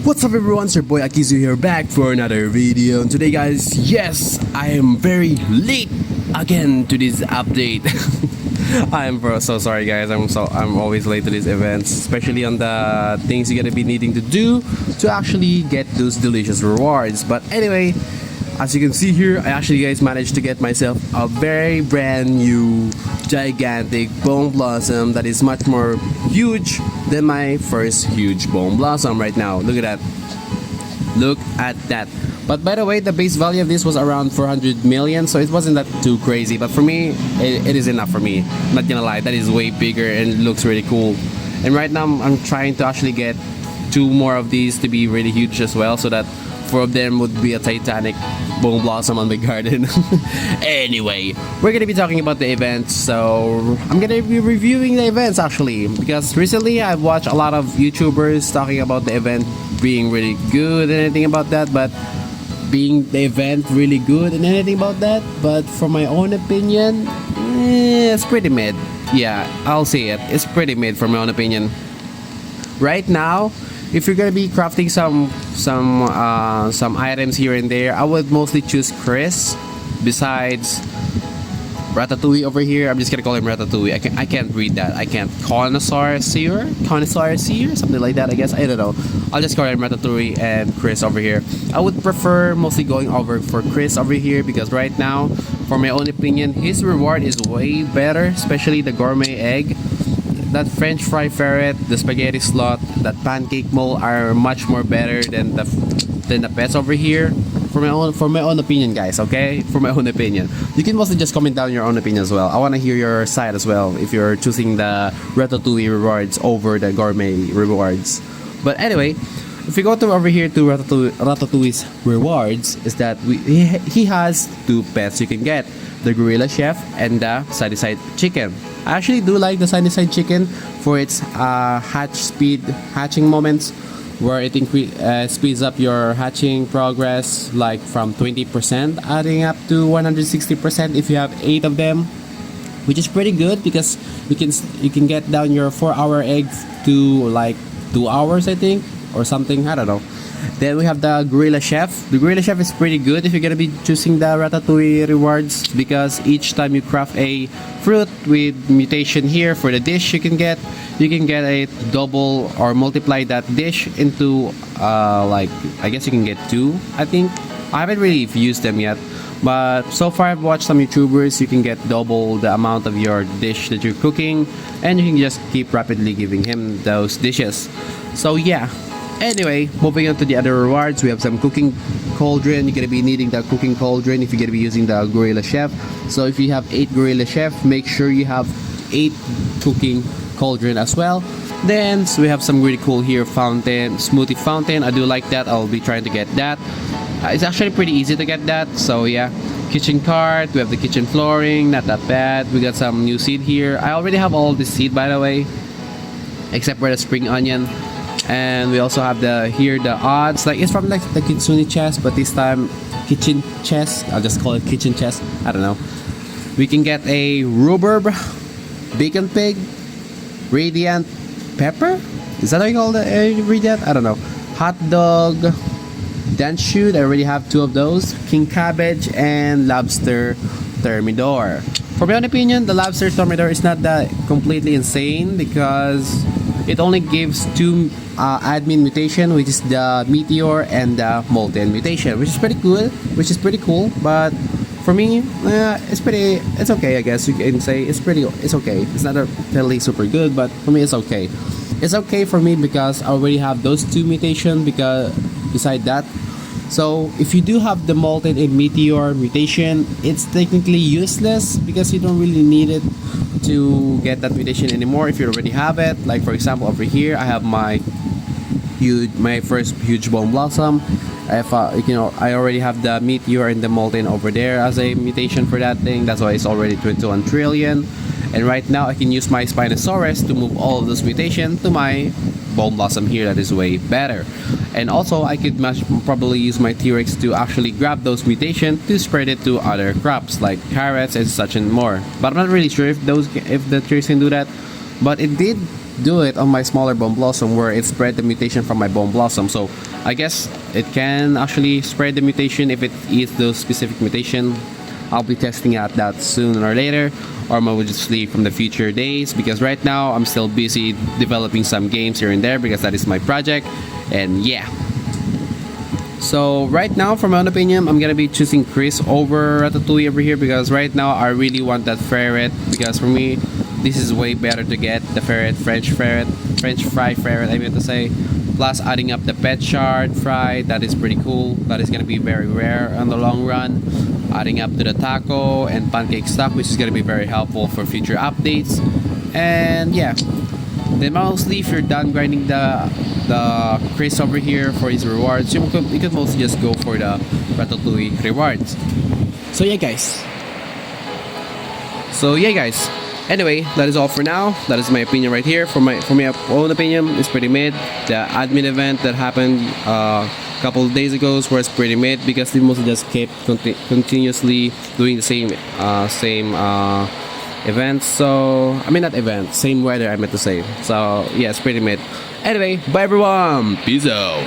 What's up everyone, it's your boy Akizu here back for another video. And today guys, yes, I am very late again to this update. I am so sorry guys, I'm always late to these events, especially on the things you're gonna be needing to do to actually get those delicious rewards. But anyway, as you can see here, I actually guys managed to get myself a very brand new gigantic bone blossom that is much more huge than my first huge bone blossom right now. Look at that. Look at that. But by the way, the base value of this was around 400 million, so it wasn't that too crazy. But for me, it is enough for me. I'm not gonna lie, that is way bigger and it looks really cool. And right now, I'm trying to actually get 2 more of these to be really huge as well, so that 4 of them would be a titanic bone blossom on my garden. Anyway, we're gonna be talking about the events, so I'm gonna be reviewing the events actually, because recently I've watched a lot of YouTubers talking about the event being really good and anything about that, but being the event really good and anything about that, but from my own opinion, it's pretty mid. Yeah, I'll say it, it's pretty mid from my own opinion. Right now, if you're gonna be crafting some items here and there, I would mostly choose Chris besides Ratatouille over here. I'm just gonna call him Ratatouille. I can't read that. I can't. Connoisseur, something like that, I guess. I don't know. I'll just call him Ratatouille and Chris over here. I would prefer mostly going over for Chris over here, because right now, for my own opinion, his reward is way better, especially the gourmet egg. That French fry ferret, the spaghetti slot, that pancake mole are much more better than the pets over here. For my own opinion, guys. Okay, for my own opinion. You can mostly just comment down your own opinion as well. I want to hear your side as well if you're choosing the Ratatouille rewards over the gourmet rewards. But anyway, if we go to over here to Ratatouille's rewards, is that he has 2 pets you can get: the Gorilla Chef and the Sunny Side Chicken. I actually do like the Sunny Side Chicken for its hatching moments, where it speeds up your hatching progress, like from 20% adding up to 160% if you have 8 of them, which is pretty good because you can get down your 4-hour egg to like 2 hours, I think, or something. I don't know. Then we have the Gorilla Chef. The Gorilla Chef is pretty good if you're gonna be choosing the Ratatouille rewards, because each time you craft a fruit with mutation here for the dish you can get a double or multiply that dish into like, I guess you can get 2, I think. I haven't really used them yet, but so far I've watched some YouTubers. You can get double the amount of your dish that you're cooking, and you can just keep rapidly giving him those dishes. So yeah. Anyway, moving on to the other rewards, we have some cooking cauldron. You're gonna be needing the cooking cauldron if you're gonna be using the Gorilla Chef. So if you have 8 Gorilla Chef, make sure you have 8 cooking cauldron as well. Then so we have some really cool here smoothie fountain. I do like that. I'll be trying to get that. It's actually pretty easy to get that. So yeah, kitchen cart. We have the kitchen flooring. Not that bad. We got some new seed here. I already have all this seed, by the way, except for the spring onion. And we also have the odds, like it's from like the Kitsune chest, but this time kitchen chest. I'll just call it kitchen chest. I don't know. We can get a rhubarb, bacon pig, radiant pepper. Is that how you call it? Radiant? I don't know. Hot dog, dance shoot. I already have 2 of those. King cabbage and lobster thermidor. For my own opinion, the lobster thermidor is not that completely insane, because it only gives 2 admin mutation, which is the meteor and the molten mutation, which is pretty cool. But for me, it's okay, I guess you can say. It's okay. It's not really super good, but for me it's okay. It's okay for me because I already have those 2 mutation. Because beside that, so if you do have the molten and meteor mutation, it's technically useless because you don't really need it to get that mutation anymore if you already have it. Like for example, over here I have my first huge bone blossom. If I already have the meteor and the molten over there as a mutation for that thing. That's why it's already 21 trillion. And right now I can use my Spinosaurus to move all of those mutations to my bone blossom here. That is way better. And also I could probably use my T-Rex to actually grab those mutations to spread it to other crops like carrots and such and more. But I'm not really sure if the T-Rex can do that. but it did do it on my smaller bone blossom where it spread the mutation from my bone blossom. So I guess it can actually spread the mutation if it eats those specific mutation. I'll be testing out that sooner or later, or mostly from the future days, because right now I'm still busy developing some games here and there because that is my project. And yeah, so right now, for my own opinion, I'm gonna be choosing Chris over Ratatouille over here because right now I really want that ferret, because for me this is way better to get the French fry ferret I meant to say. Plus adding up the pet shard fry, that is pretty cool. That is gonna be very rare on the long run. Adding up to the taco and pancake stock, which is gonna be very helpful for future updates. And yeah, then mostly if you're done grinding the Chris over here for his rewards, you could mostly just go for the Ratatouille rewards. So yeah guys. Anyway, that is all for now. That is my opinion right here. For my own opinion, it's pretty mid. The admin event that happened a couple of days ago was pretty mid because they mostly just kept continuously doing the same events. So I mean not events, same weather I meant to say. So yeah, it's pretty mid. Anyway, bye everyone. Peace out.